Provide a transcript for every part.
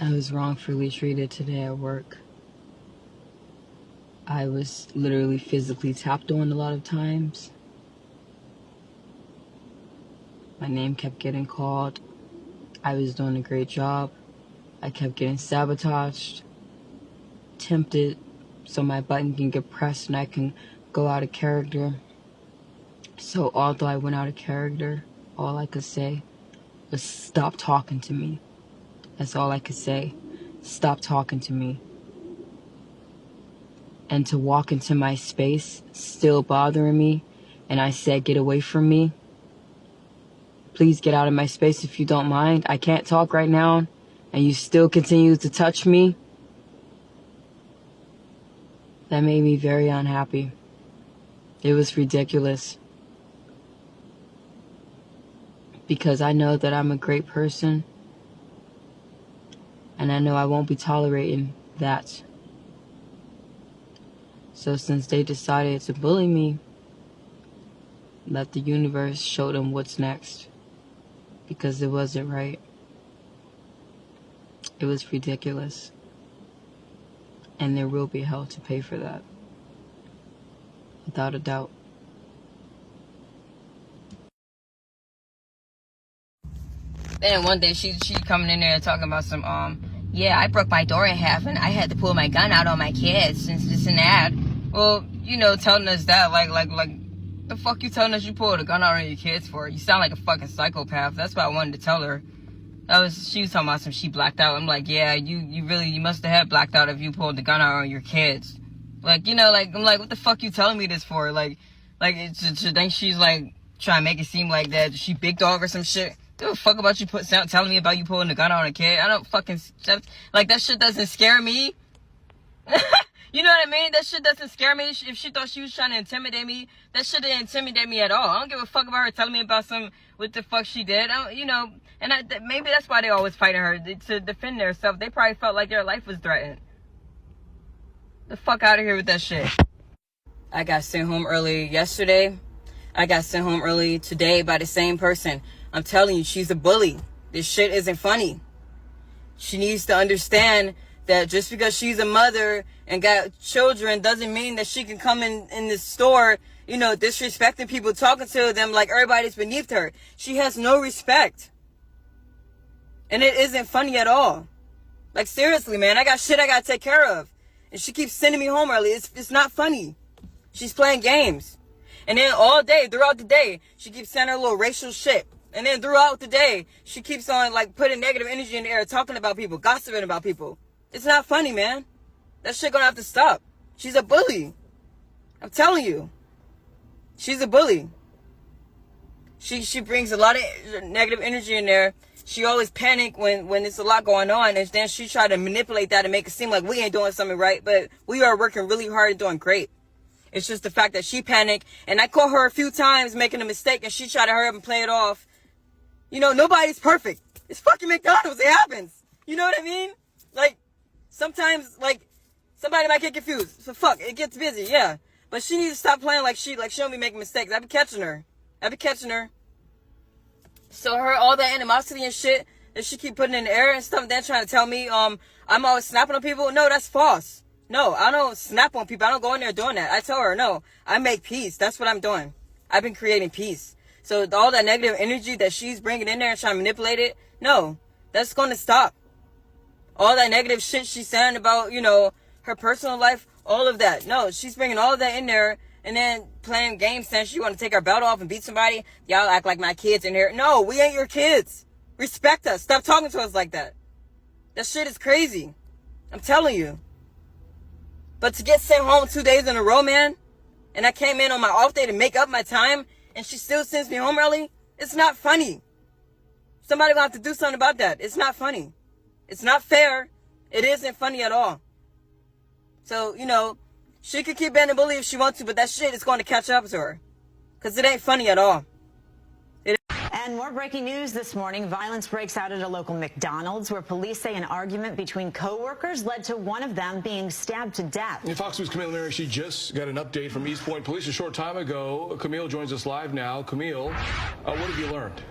I was wrongfully treated today at work. I was literally physically tapped on a lot of times. My name kept getting called. I was doing a great job. I kept getting sabotaged, tempted, so my button can get pressed and I can go out of character. So although I went out of character, all I could say was stop talking to me. That's all I could say. Stop talking to me. And to walk into my space, still bothering me, and I said, get away from me. Please get out of my space if you don't mind. I can't talk right now, and you still continue to touch me. That made me very unhappy. It was ridiculous. Because I know that I'm a great person, and I know I won't be tolerating that. So since they decided to bully me, let the universe show them what's next. Because it wasn't right. It was ridiculous. And there will be hell to pay for that. Without a doubt. Then one day she coming in there talking about some yeah, I broke my door in half and I had to pull my gun out on my kids and this and that. Well, you know, telling us that like the fuck you telling us you pulled a gun out on your kids for? You sound like a fucking psychopath. That's what I wanted to tell her. She was talking about some she blacked out. I'm like, yeah, you must have had blacked out if you pulled the gun out on your kids. Like, you know, like I'm like, what the fuck you telling me this for? Like then she's like trying to make it seem like that she big dog or some shit. Give a fuck about you telling me about you pulling the gun out on a kid. I don't fucking like that shit doesn't scare me. You know what I mean? That shit doesn't scare me. If she thought she was trying to intimidate me, that shit didn't intimidate me at all. I don't give a fuck about her telling me about what the fuck she did. You know, and maybe that's why they always fighting her, to defend themselves. They probably felt like their life was threatened. The fuck out of here with that shit. I got sent home early yesterday. I got sent home early today by the same person. I'm telling you, she's a bully. This shit isn't funny. She needs to understand that just because she's a mother and got children doesn't mean that she can come in the store, you know, disrespecting people, talking to them like everybody's beneath her. She has no respect. And it isn't funny at all. Like, seriously, man, I got shit I gotta take care of. And she keeps sending me home early. It's not funny. She's playing games. And then all day, throughout the day, she keeps saying her little racial shit. And then throughout the day, she keeps on, like, putting negative energy in the air, talking about people, gossiping about people. It's not funny, man. That shit gonna have to stop. She's a bully. I'm telling you. She's a bully. She brings a lot of negative energy in there. She always panic when there's a lot going on, and then she try to manipulate that and make it seem like we ain't doing something right, but we are working really hard and doing great. It's just the fact that she panicked, and I caught her a few times making a mistake, and she tried to hurry up and play it off. You know, nobody's perfect. It's fucking McDonald's. It happens. You know what I mean? Like, sometimes, like, somebody might get confused. So fuck, it gets busy, yeah. But she needs to stop playing like she don't be making mistakes. I be catching her. So all that animosity and shit that she keep putting in the air and stuff, then trying to tell me, I'm always snapping on people. No, that's false. No, I don't snap on people. I don't go in there doing that. I tell her, no, I make peace. That's what I'm doing. I've been creating peace. So all that negative energy that she's bringing in there and trying to manipulate it, no, that's going to stop. All that negative shit she's saying about, you know, her personal life, all of that. No, she's bringing all of that in there and then playing games saying she want to take her belt off and beat somebody. Y'all act like my kids in here. No, we ain't your kids. Respect us. Stop talking to us like that. That shit is crazy. I'm telling you. But to get sent home 2 days in a row, man, and I came in on my off day to make up my time, and she still sends me home early, it's not funny. Somebody gonna have to do something about that. It's not funny. It's not fair. It isn't funny at all. So, you know, she could keep being a bully if she wants to, but that shit is going to catch up to her. Because it ain't funny at all. And more breaking news this morning. Violence breaks out at a local McDonald's where police say an argument between co-workers led to one of them being stabbed to death. And Fox News' Camille Mary, she just got an update from East Point Police a short time ago. Camille joins us live now. Camille, what have you learned?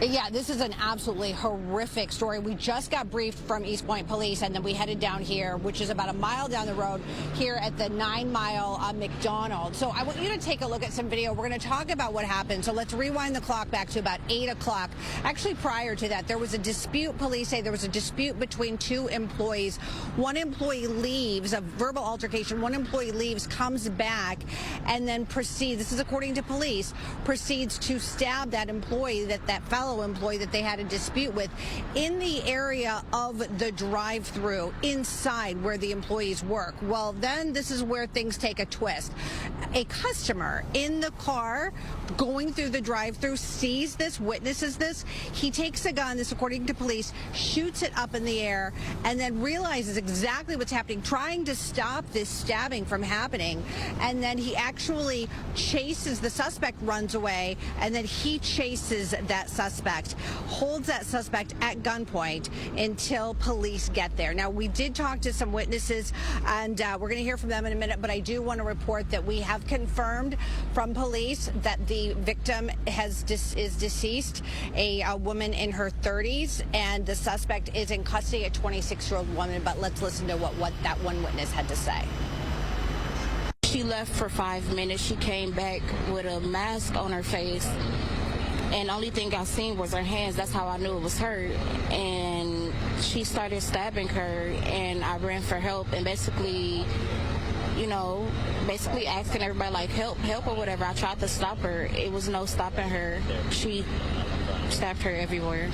Yeah, this is an absolutely horrific story. We just got briefed from East Point Police, and then we headed down here, which is about a mile down the road, here at the 9 Mile McDonald's. So I want you to take a look at some video. We're going to talk about what happened. So let's rewind the clock back to about 8 o'clock. Actually, prior to that, there was a dispute. Police say there was a dispute between two employees. One employee leaves, a verbal altercation. One employee leaves, comes back, and then proceeds, this is according to police, proceeds to stab that employee, that fellow employee that they had a dispute with, in the area of the drive-through inside where the employees work. Well, then this is where things take a twist. A customer in the car going through the drive-through sees this, witnesses this. He takes a gun, this according to police, shoots it up in the air, and then realizes exactly what's happening, trying to stop this stabbing from happening. And then he actually chases, the suspect runs away, and then he chases that suspect, holds that suspect at gunpoint until police get there. Now, we did talk to some witnesses, and we're going to hear from them in a minute, but I do want to report that we have confirmed from police that the victim is deceased, a woman in her 30s, and the suspect is in custody, a 26-year-old woman. But let's listen to what that one witness had to say. She left for 5 minutes. She came back with a mask on her face, and the only thing I seen was her hands. That's how I knew it was her. And she started stabbing her, and I ran for help, and basically asking everybody, like, help or whatever. I tried to stop her. It was no stopping her. She stabbed her everywhere.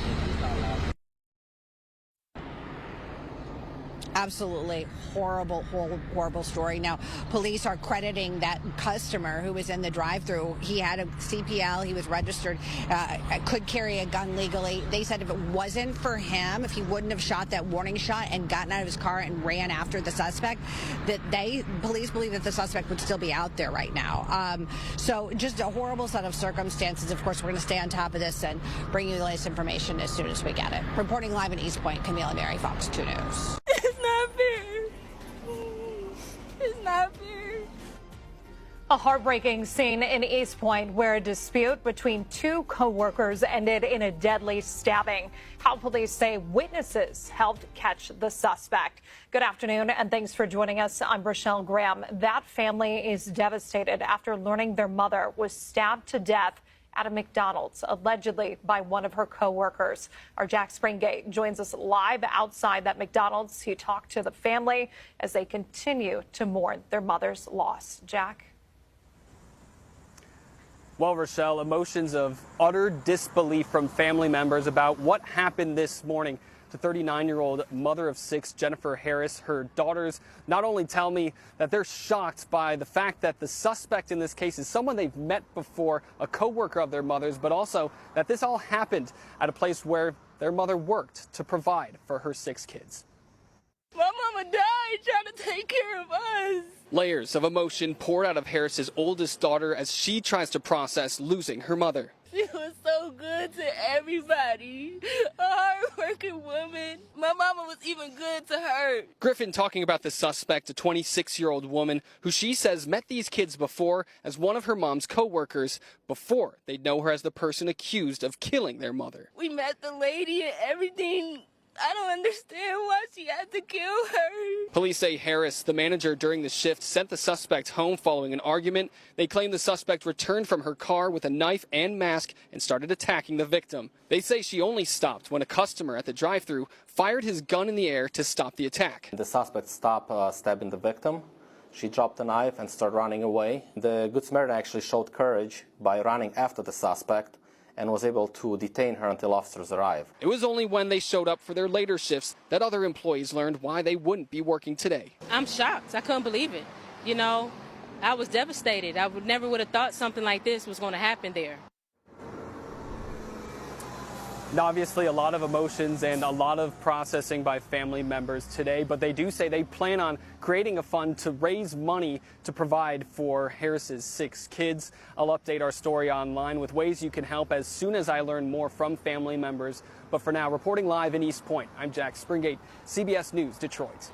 Absolutely horrible story. Now, police are crediting that customer who was in the drive-through. He had a CPL. He was registered, could carry a gun legally. They said if it wasn't for him, if he wouldn't have shot that warning shot and gotten out of his car and ran after the suspect, that police believe that the suspect would still be out there right now. So just a horrible set of circumstances. Of course, we're going to stay on top of this and bring you the latest information as soon as we get it. Reporting live in East Point, Camila Mary, Fox 2 News. It's not fair. It's not fair. A heartbreaking scene in East Point where a dispute between two co-workers ended in a deadly stabbing. How police say witnesses helped catch the suspect. Good afternoon, and thanks for joining us. I'm Rochelle Graham. That family is devastated after learning their mother was stabbed to death at a McDonald's, allegedly by one of her co-workers. Our Jack Springate joins us live outside that McDonald's. He talked to the family as they continue to mourn their mother's loss. Jack? Well, Rochelle, emotions of utter disbelief from family members about what happened this morning to 39-year-old mother of 6, Jennifer Harris. Her daughters not only tell me that they're shocked by the fact that the suspect in this case is someone they've met before, a co-worker of their mother's, but also that this all happened at a place where their mother worked to provide for her 6 kids. My mama died trying to take care of us. Layers of emotion poured out of Harris's oldest daughter as she tries to process losing her mother. She was so good to everybody. A hard-working woman. My mama was even good to her. Griffin talking about the suspect, a 26-year-old woman who she says met these kids before as one of her mom's co-workers before they'd know her as the person accused of killing their mother. We met the lady and everything. I don't understand why she had to kill her. Police say Harris, the manager during the shift, sent the suspect home following an argument. They claim the suspect returned from her car with a knife and mask and started attacking the victim. They say she only stopped when a customer at the drive-thru fired his gun in the air to stop the attack. The suspect stopped stabbing the victim. She dropped the knife and started running away. The Good Samaritan actually showed courage by running after the suspect and was able to detain her until officers arrived. It was only when they showed up for their later shifts that other employees learned why they wouldn't be working today. I'm shocked. I couldn't believe it. You know, I was devastated. I never would have thought something like this was going to happen there. Now, obviously, a lot of emotions and a lot of processing by family members today, but they do say they plan on creating a fund to raise money to provide for Harris's 6 kids. I'll update our story online with ways you can help as soon as I learn more from family members. But for now, reporting live in East Point, I'm Jack Springate, CBS News, Detroit.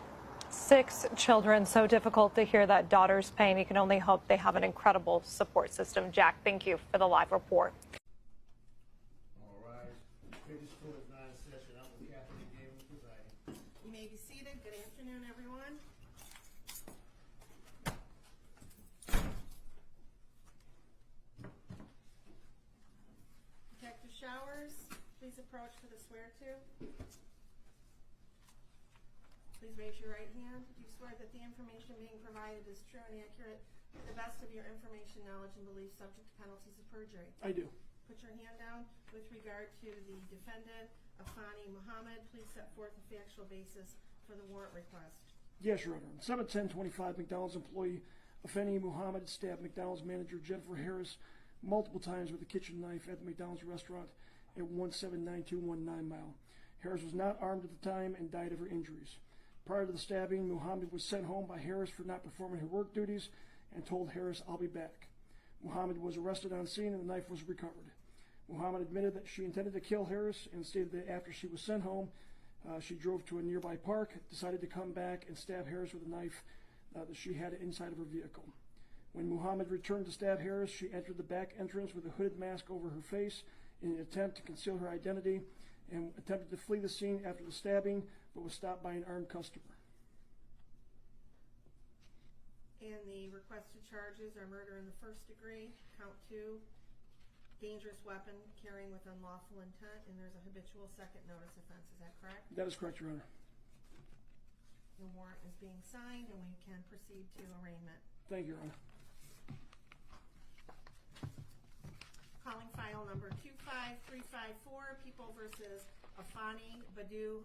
6 children, so difficult to hear that daughter's pain. You can only hope they have an incredible support system. Jack, thank you for the live report. please approach for the swear-to? Please raise your right hand. Do you swear that the information being provided is true and accurate to the best of your information, knowledge, and belief, subject to penalties of perjury? I do. Put your hand down. With regard to the defendant, Afeni Muhammad, please set forth the factual basis for the warrant request. Yes, Your Honor. 7/10/25, McDonald's employee Afeni Muhammad stabbed McDonald's manager Jennifer Harris multiple times with a kitchen knife at the McDonald's restaurant at 179219 Mile. Harris was not armed at the time and died of her injuries. Prior to the stabbing, Muhammad was sent home by Harris for not performing her work duties and told Harris, "I'll be back." Muhammad was arrested on scene and the knife was recovered. Muhammad admitted that she intended to kill Harris and stated that after she was sent home, she drove to a nearby park, decided to come back and stab Harris with a knife that she had inside of her vehicle. When Muhammad returned to stab Harris, she entered the back entrance with a hooded mask over her face in an attempt to conceal her identity and attempted to flee the scene after the stabbing, but was stopped by an armed customer. And the requested charges are murder in the first degree, count 2, dangerous weapon carrying with unlawful intent, and there's a habitual second notice offense. Is that correct? That is correct, Your Honor. The warrant is being signed and we can proceed to arraignment. Thank you, Your Honor. Calling file number 25354, People versus Afeni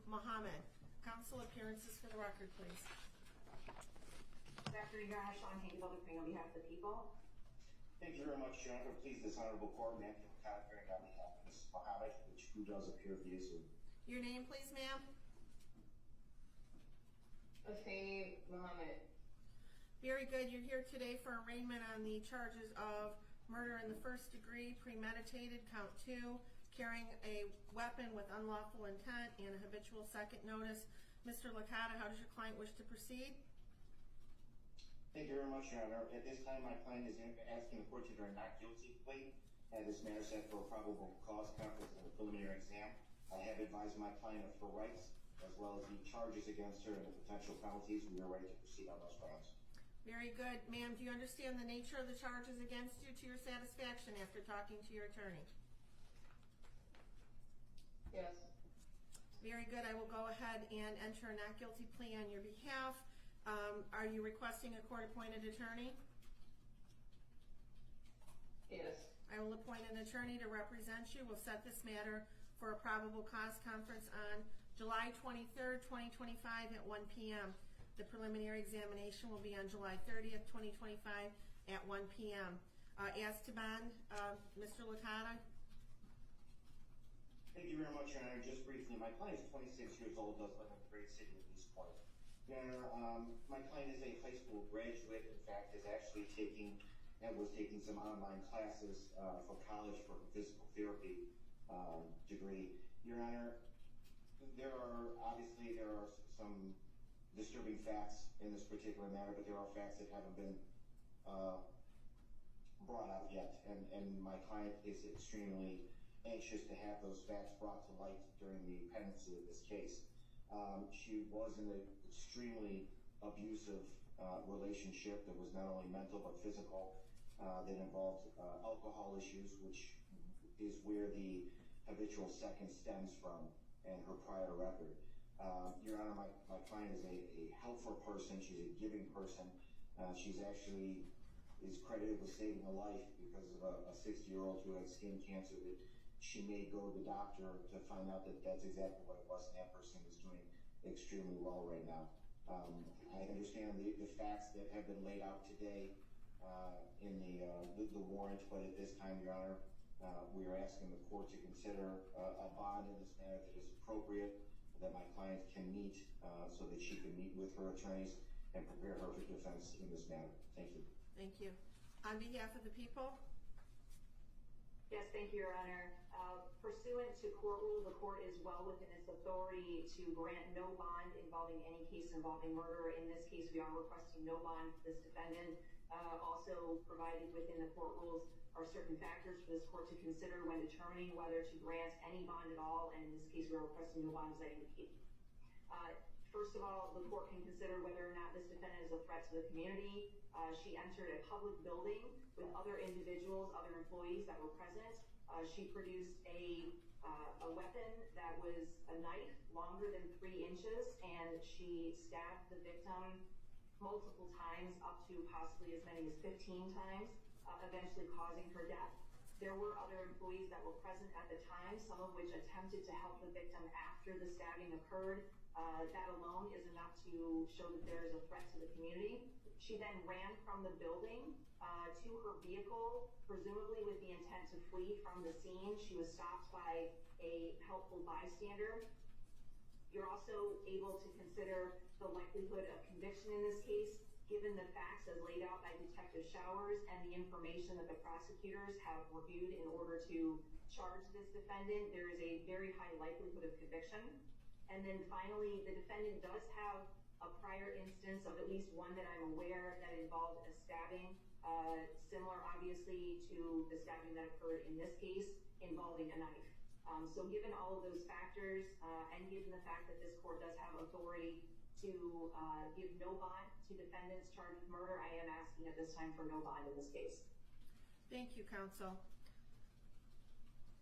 Muhammad. Counsel appearances for the record, please. Good afternoon, Your Honor. Sean Hayes, Public on behalf of the people. Thank you very much, Your Honor. Please, this honorable court, ma'am, appearing on behalf of Mrs. Muhammad, who does appear to be assumed. Your name, please, ma'am. Afeni Muhammad. Very good. You're here today for arraignment on the charges of murder in the first degree, premeditated, count 2, carrying a weapon with unlawful intent, and a habitual second notice. Mr. Licata, how does your client wish to proceed? Thank you very much, Your Honor. At this time, my client is asking the court to enter a not guilty plea. This matter set for a probable cause conference and a preliminary exam. I have advised my client of her rights, as well as the charges against her and the potential penalties. We are ready to proceed on those grounds. Very good. Ma'am, do you understand the nature of the charges against you to your satisfaction after talking to your attorney? Yes. Very good. I will go ahead and enter a not guilty plea on your behalf. Are you requesting a court-appointed attorney? Yes. I will appoint an attorney to represent you. We'll set this matter for a probable cause conference on July 23rd, 2025 at 1 p.m. The preliminary examination will be on July 30th, 2025 at 1 p.m. As to bond, Mr. Licata. Thank you very much, Your Honor. Just briefly, my client is 26 years old, does live in the great city of East Point. Your Honor, my client is a high school graduate. In fact, is actually was taking some online classes for college for a physical therapy degree. Your Honor, there are some disturbing facts in this particular matter, but there are facts that haven't been brought out yet, and my client is extremely anxious to have those facts brought to light during the pendency of this case. She was in an extremely abusive relationship that was not only mental but physical, that involved alcohol issues, which is where the habitual second stems from, and her prior record. Your Honor, my client is a helpful person. She's a giving person. She's actually is credited with saving a life because of a 60-year-old who had skin cancer that she may go to the doctor to find out that that's exactly what it was, and that person is doing extremely well right now. I understand the facts that have been laid out today in the warrant, but at this time, Your Honor, we are asking the court to consider a bond in this manner that is appropriate, that my client can meet so that she can meet with her attorneys and prepare her for defense in this matter. Thank you. Thank you. On behalf of the people? Yes, thank you, Your Honor. Pursuant to court rule, the court is well within its authority to grant no bond involving any case involving murder. In this case, we are requesting no bond for this defendant. Also provided within the court rules are certain factors for this court to consider when determining whether to grant any bond at all, and in this case, we are requesting no bond as I indicated. First of all, the court can consider whether or not this defendant is a threat to the community. She entered a public building with other individuals, other employees that were present. She produced a weapon that was a knife longer than 3 inches, and she stabbed the victim multiple times, up to possibly as many as 15 times, eventually causing her death. There were other employees that were present at the time, some of which attempted to help the victim after the stabbing occurred. That alone is enough to show that there is a threat to the community. She then ran from the building to her vehicle, presumably with the intent to flee from the scene. She was stopped by a helpful bystander. You're also able to consider the likelihood of conviction in this case, given the facts as laid out by Detective Showers and the information that the prosecutors have reviewed in order to charge this defendant. There is a very high likelihood of conviction. And then finally, the defendant does have a prior instance of at least one that I'm aware that involved a stabbing, similar obviously to the stabbing that occurred in this case, involving a knife. So given all of those factors, and given the fact that this court does have authority to give no bond to defendants charged with murder, I am asking at this time for no bond in this case. Thank you, counsel.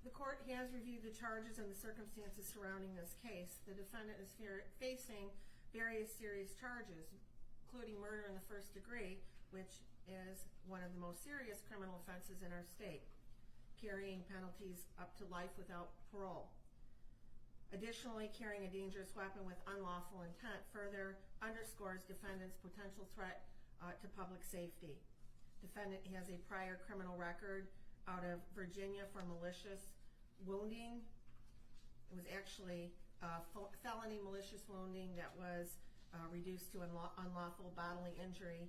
The court has reviewed the charges and the circumstances surrounding this case. The defendant is facing various serious charges, including murder in the first degree, which is one of the most serious criminal offenses in our state, carrying penalties up to life without parole. Additionally, carrying a dangerous weapon with unlawful intent further underscores defendant's potential threat to public safety. Defendant has a prior criminal record out of Virginia for malicious wounding. It was actually felony malicious wounding that was reduced to unlawful bodily injury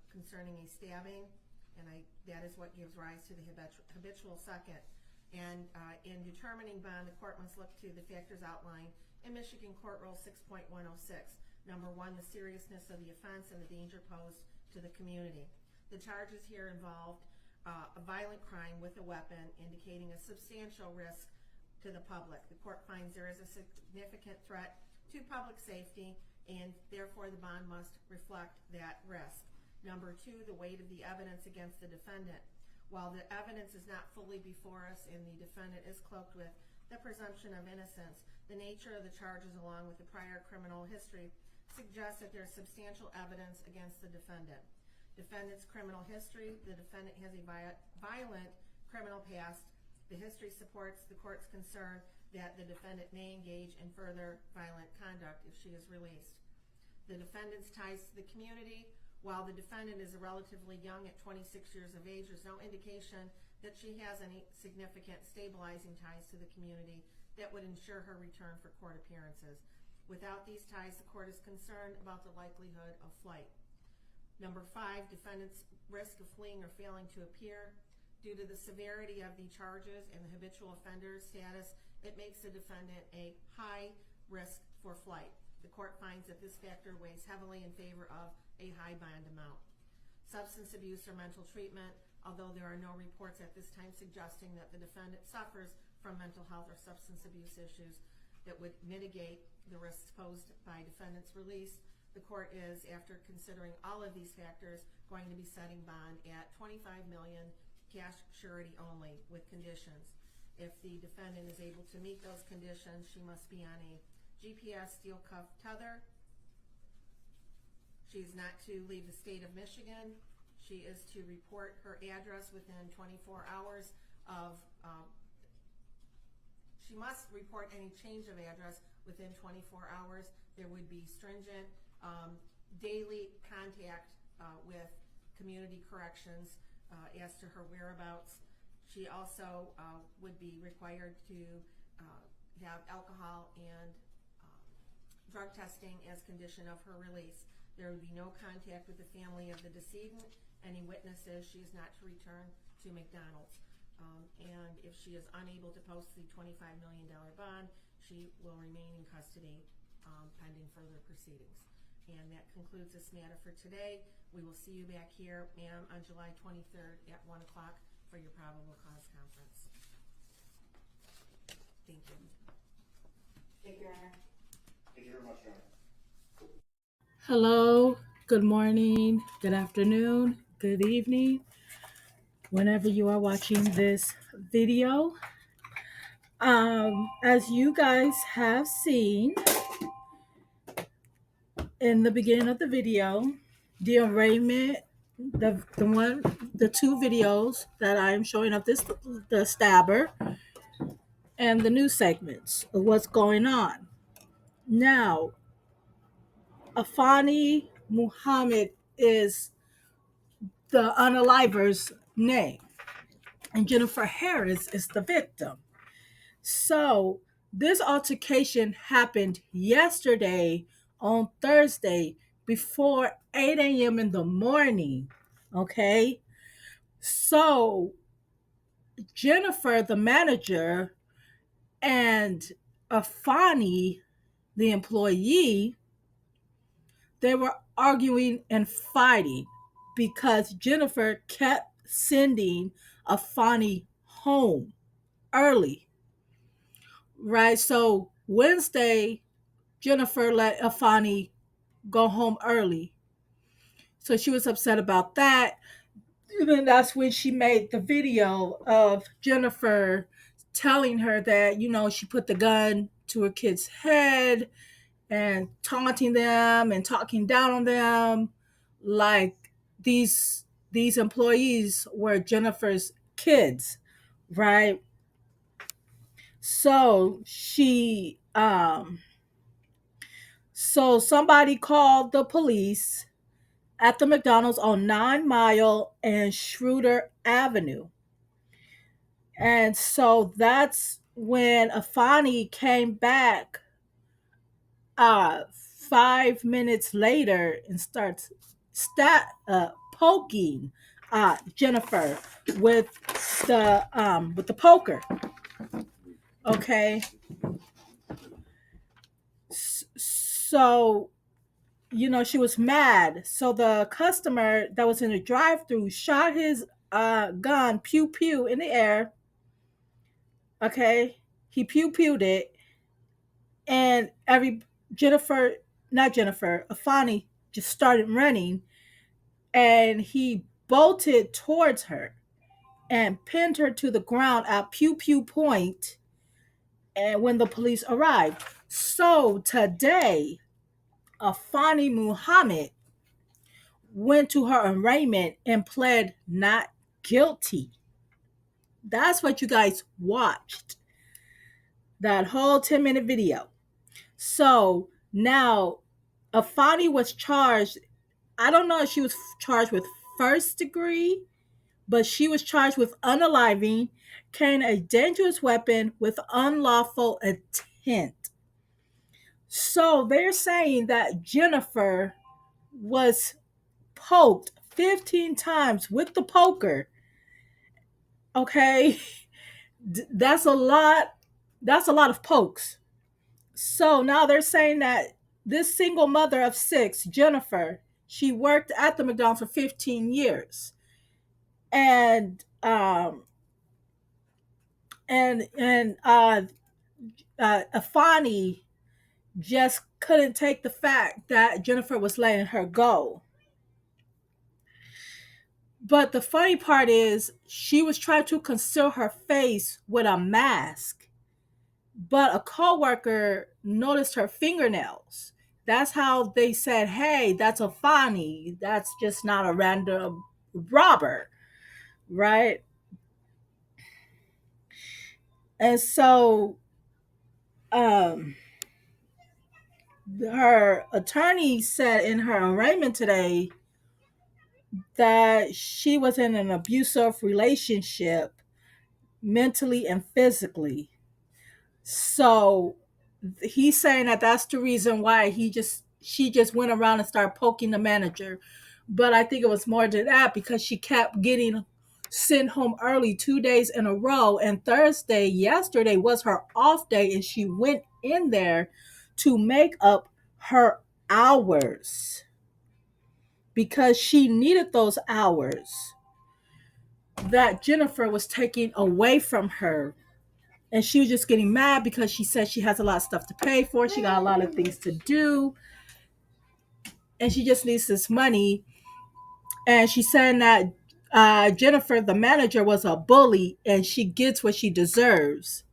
concerning a stabbing, and that is what gives rise to the habitual second. And in determining bond, the court must look to the factors outlined in Michigan Court Rule 6.106. Number one, the seriousness of the offense and the danger posed to the community. The charges here involved a violent crime with a weapon, indicating a substantial risk to the public. The court finds there is a significant threat to public safety, and therefore the bond must reflect that risk. Number two, the weight of the evidence against the defendant. While the evidence is not fully before us and the defendant is cloaked with the presumption of innocence, the nature of the charges along with the prior criminal history suggests that there is substantial evidence against the defendant. Defendant's criminal history: the defendant has a violent criminal past. The history supports the court's concern that the defendant may engage in further violent conduct if she is released. The defendant's ties to the community: while the defendant is relatively young at 26 years of age, there's no indication that she has any significant stabilizing ties to the community that would ensure her return for court appearances. Without these ties, the court is concerned about the likelihood of flight. Number five, defendant's risk of fleeing or failing to appear. Due to the severity of the charges and the habitual offender status, it makes the defendant a high risk for flight. The court finds that this factor weighs heavily in favor of a high bond amount. Substance abuse or mental treatment: although there are no reports at this time suggesting that the defendant suffers from mental health or substance abuse issues that would mitigate the risks posed by defendant's release, the court is, after considering all of these factors, going to be setting bond at $25 million cash surety only with conditions. If the defendant is able to meet those conditions, she must be on a GPS steel cuff tether. She is not to leave the state of Michigan. She is to report her address within 24 hours of, she must report any change of address within 24 hours. There would be stringent daily contact with community corrections as to her whereabouts. She also would be required to have alcohol and drug testing as condition of her release. There would be no contact with the family of the decedent. Any witnesses, she is not to return to McDonald's. And if she is unable to post the $25 million bond, she will remain in custody pending further proceedings. And that concludes this matter for today. We will see you back here, ma'am, on July 23rd at 1 o'clock for your probable cause conference. Thank you. Thank you, Your Honor. Thank you very much, Your Honor. Hello, good morning, good afternoon, good evening. Whenever you are watching this video. As you guys have seen in the beginning of the video, the arraignment, the two videos that I am showing of this, the stabber, and the news segments of what's going on. Now, Afeni Muhammad is the unaliver's name, and Jennifer Harris is the victim. So, this altercation happened yesterday on Thursday before 8 a.m. in the morning. Okay. So, Jennifer, the manager, and Afeni, the employee, they were arguing and fighting because Jennifer kept sending Afeni home early. Right? So Wednesday, Jennifer let Afeni go home early. So she was upset about that. And then that's when she made the video of Jennifer telling her that, she put the gun to her kid's head and taunting them and talking down on them like these employees were Jennifer's kids, right? So so somebody called the police at the McDonald's on 9 Mile and Schroeder Avenue. And so that's when Afeni came back 5 minutes later and starts poking Jennifer with the poker. Okay. So, she was mad. So the customer that was in the drive-thru shot his gun, pew pew, in the air. Okay. He pew pewed it. And Afeni just started running, and he bolted towards her and pinned her to the ground at pew pew point. And when the police arrived, so today, Afeni Muhammad went to her arraignment and pled not guilty. That's what you guys watched. That whole 10-minute video. So now Afeni was charged. I don't know if she was charged with first degree, but she was charged with unaliving, carrying a dangerous weapon with unlawful intent. So they're saying that Jennifer was poked 15 times with the poker. Okay. That's a lot. That's a lot of pokes. So now they're saying that this single mother of 6, Jennifer, she worked at the McDonald's for 15 years. And Afeni just couldn't take the fact that Jennifer was letting her go. But the funny part is she was trying to conceal her face with a mask. But a coworker noticed her fingernails. That's how they said, hey, that's Afeni. That's just not a random robber. Right? And so her attorney said in her arraignment today that she was in an abusive relationship mentally and physically. So he's saying that that's the reason why she just went around and started poking the manager. But I think it was more than that because she kept getting sent home early 2 days in a row. And yesterday was her off day, and she went in there to make up her hours because she needed those hours that Jennifer was taking away from her. And she was just getting mad because she said she has a lot of stuff to pay for. She got a lot of things to do. And she just needs this money. And she's saying that Jennifer, the manager, was a bully and she gets what she deserves.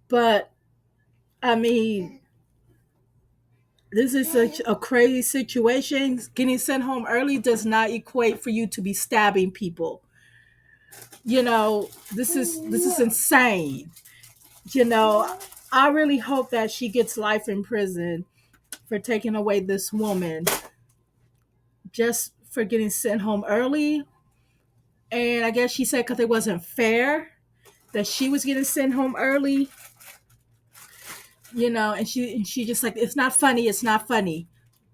But I mean, this is such a crazy situation. Getting sent home early does not equate for you to be stabbing people. You know, this is insane. You know, I really hope that she gets life in prison for taking away this woman just for getting sent home early. And I guess she said because it wasn't fair that she was getting sent home early, and she just like, it's not funny, it's not funny.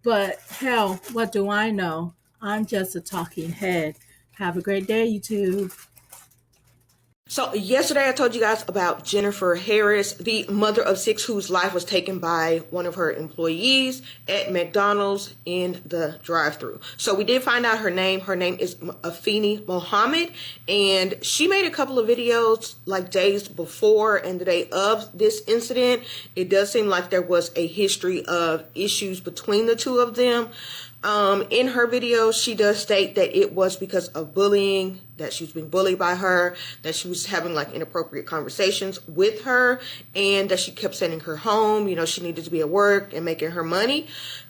But hell, what do I know? I'm just a talking head. Have a great day, YouTube. So yesterday I told you guys about Jennifer Harris, the mother of 6 whose life was taken by one of her employees at McDonald's in the drive-thru. So we did find out her name. Her name is Afeni Muhammad, and she made a couple of videos like days before and the day of this incident. It does seem like there was a history of issues between the two of them. In her video, she does state that it was because of bullying, that she was being bullied by her, that she was having like inappropriate conversations with her, and that she kept sending her home. She needed to be at work and making her money.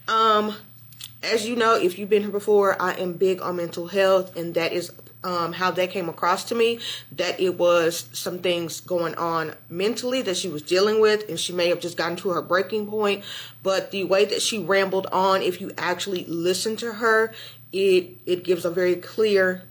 As you know, if you've been here before, I am big on mental health, and that is how that came across to me, that it was some things going on mentally that she was dealing with, and she may have just gotten to her breaking point. But the way that she rambled on, if you actually listen to her, it gives a very clear,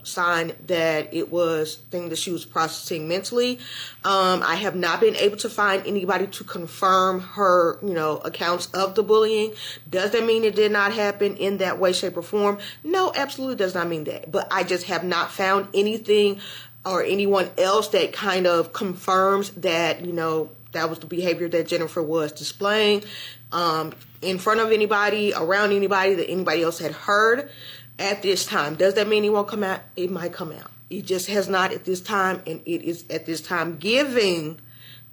sign that it was thing that she was processing mentally. I have not been able to find anybody to confirm her, accounts of the bullying. Does that mean it did not happen in that way, shape, or form? No, absolutely does not mean that. But I just have not found anything or anyone else that kind of confirms that, that was the behavior that Jennifer was displaying in front of anybody, around anybody, that anybody else had heard at this time. Does that mean it won't come out? It might come out. It just has not at this time, and it is at this time giving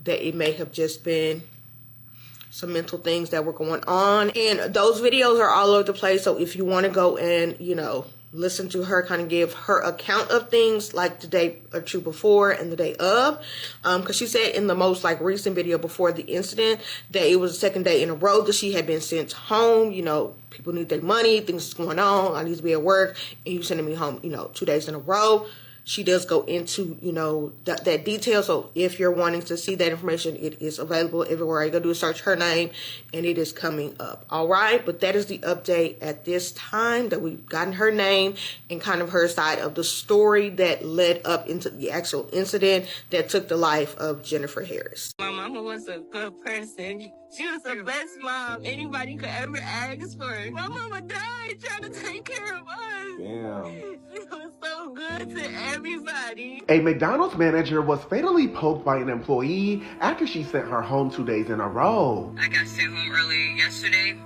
that it may have just been some mental things that were going on. And those videos are all over the place, so if you want to go and, listen to her kind of give her account of things like the day or two before and the day of, because she said in the most recent video before the incident that it was the second day in a row that she had been sent home. People need their money, things is going on, I need to be at work, and you sending me home 2 days in a row. She does go into, that detail. So if you're wanting to see that information, it is available everywhere. All you gotta do is search her name and it is coming up. All right. But that is the update at this time, that we've gotten her name and kind of her side of the story that led up into the actual incident that took the life of Jennifer Harris. My mama was a good person. She was the best mom anybody could ever ask for. My mama died trying to take care of us. Damn. She was so good to everybody. A McDonald's manager was fatally poked by an employee after she sent her home 2 days in a row. I got sent home early yesterday.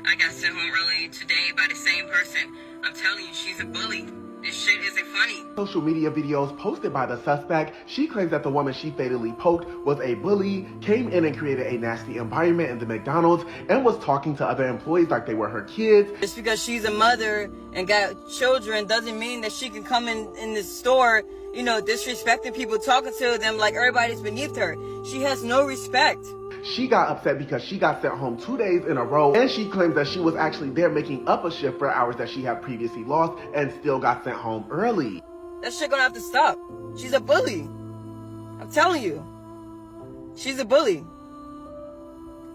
I got sent home early today by the same person. I'm telling you, she's a bully. This shit isn't funny. Social media videos posted by the suspect, she claims that the woman she fatally poked was a bully, came in and created a nasty environment in the McDonald's, and was talking to other employees like they were her kids. Just because she's a mother and got children doesn't mean that she can come in this store, disrespecting people, talking to them like everybody's beneath her. She has no respect. She got upset because she got sent home 2 days in a row, and she claims that she was actually there making up a shift for hours that she had previously lost and still got sent home early. That shit gonna have to stop. She's a bully. I'm telling you. She's a bully.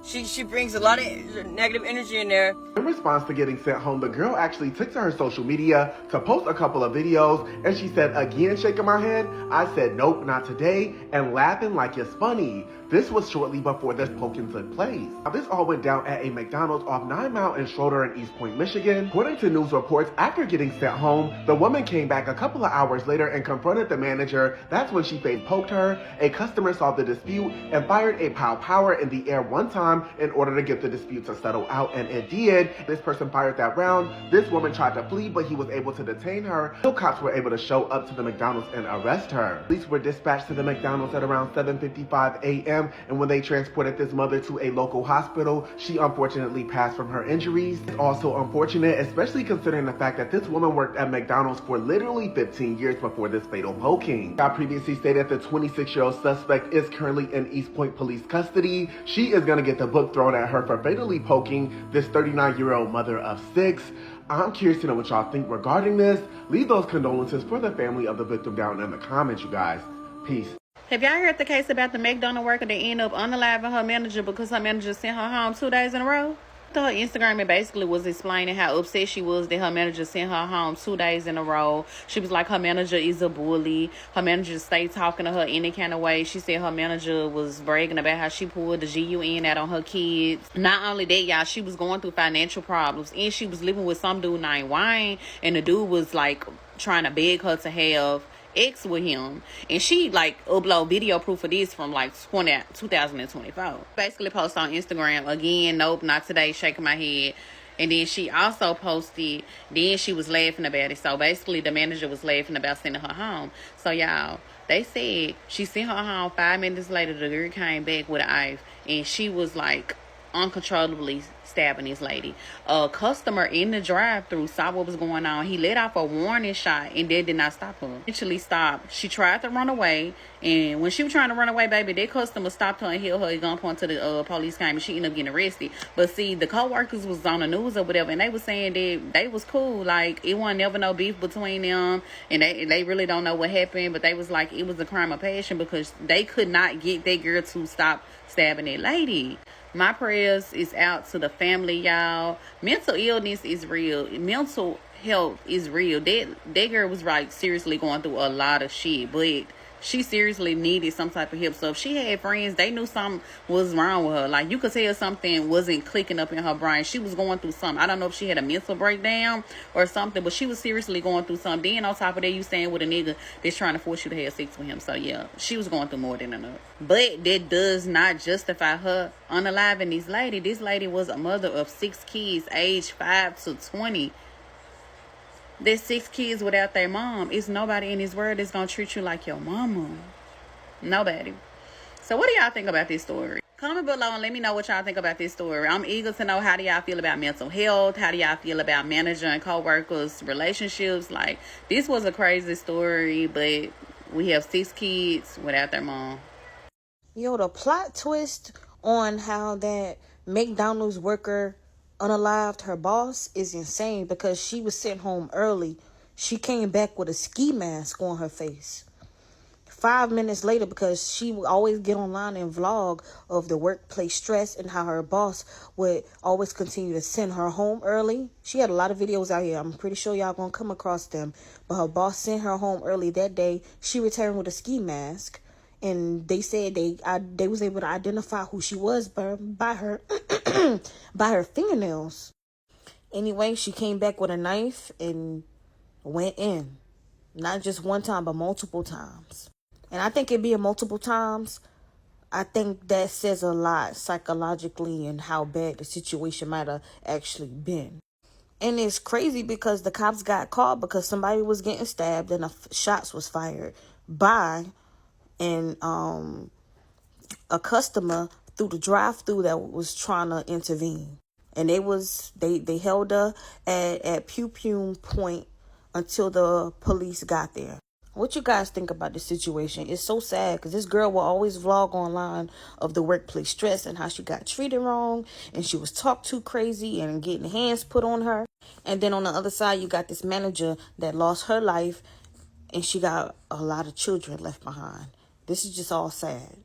She brings a lot of negative energy in there. In response to getting sent home, the girl actually took to her social media to post a couple of videos, and she said, again shaking my head, I said, nope, not today, and laughing like it's funny. This was shortly before this poking took place. Now, this all went down at a McDonald's off 9 Mile and Schroeder in East Point, Michigan. According to news reports, after getting sent home, the woman came back a couple of hours later and confronted the manager. That's when she fake poked her. A customer saw the dispute and fired a power in the air one time in order to get the dispute to settle out, and it did. This person fired that round. This woman tried to flee, but he was able to detain her. No cops were able to show up to the McDonald's and arrest her. Police were dispatched to the McDonald's at around 7:55 a.m. exam, and when they transported this mother to a local hospital, she unfortunately passed from her injuries. It's also unfortunate, especially considering the fact that this woman worked at McDonald's for literally 15 years before this fatal poking. I previously stated the 26-year-old suspect is currently in East Point police custody. She is going to get the book thrown at her for fatally poking this 39-year-old mother of 6. I'm curious to know what y'all think regarding this. Leave those condolences for the family of the victim down in the comments, you guys. Peace. Have y'all heard the case about the McDonald's worker that ended up unaliving her manager because her manager sent her home 2 days in a row? Her Instagram, it basically was explaining how upset she was that her manager sent her home 2 days in a row. She was like, her manager is a bully. Her manager stayed talking to her any kind of way. She said her manager was bragging about how she pulled the GUN out on her kids. Not only that, y'all, she was going through financial problems, and she was living with some dude named Wayne, and the dude was like trying to beg her to have ex with him, and she like upload video proof of this from like 2024. Basically post on Instagram again, nope, not today, shaking my head. And then she also posted, then she was laughing about it. So basically the manager was laughing about sending her home. So y'all, they said she sent her home. 5 minutes later the girl came back with a knife, and she was like uncontrollably stabbing this lady. A customer in the drive-thru saw what was going on. He let off a warning shot, and that did not stop her. Eventually stopped. She tried to run away, and when she was trying to run away, baby, that customer stopped her and held her at gunpoint to the police came, and she ended up getting arrested. But see, the co-workers was on the news or whatever, and they was saying that they was cool. Like, it wasn't never no beef between them, and they really don't know what happened, but they was like, it was a crime of passion because they could not get that girl to stop stabbing that lady. My prayers is out to the family, y'all. Mental illness is real. Mental health is real. That girl was like seriously going through a lot of shit, but she seriously needed some type of help. So if she had friends, they knew something was wrong with her. Like, you could tell something wasn't clicking up in her brain. She was going through something. I don't know if she had a mental breakdown or something, but she was seriously going through something. Then on top of that, you staying with a nigga that's trying to force you to have sex with him. So yeah, she was going through more than enough. But that does not justify her unaliving this lady. This lady was a mother of 6 kids, age 5 to 20. There's 6 kids without their mom. It's nobody in this world that's gonna treat you like your mama. Nobody. So what do y'all think about this story? Comment below and let me know what y'all think about this story. I'm eager to know, how do y'all feel about mental health? How do y'all feel about manager and co-workers relationships? Like, this was a crazy story, but we have 6 kids without their mom. Yo, the plot twist on how that McDonald's worker unalived her boss is insane, because she was sent home early. She came back with a ski mask on her face 5 minutes later, because she would always get online and vlog of the workplace stress and how her boss would always continue to send her home early. She had a lot of videos out here. I'm pretty sure y'all gonna come across them. But her boss sent her home early that day. She returned with a ski mask, and they said they was able to identify who she was by her by her fingernails. Anyway, she came back with a knife and went in. Not just one time, but multiple times. And I think it being multiple times, I think that says a lot psychologically and how bad the situation might have actually been. And it's crazy because the cops got caught because somebody was getting stabbed and shots was fired by a customer through the drive-thru that was trying to intervene. And they held her at Pew Pew Point until the police got there. What you guys think about this situation? It's so sad because this girl will always vlog online of the workplace stress and how she got treated wrong and she was talked to crazy and getting hands put on her. And then on the other side, you got this manager that lost her life and she got a lot of children left behind. This is just all sad.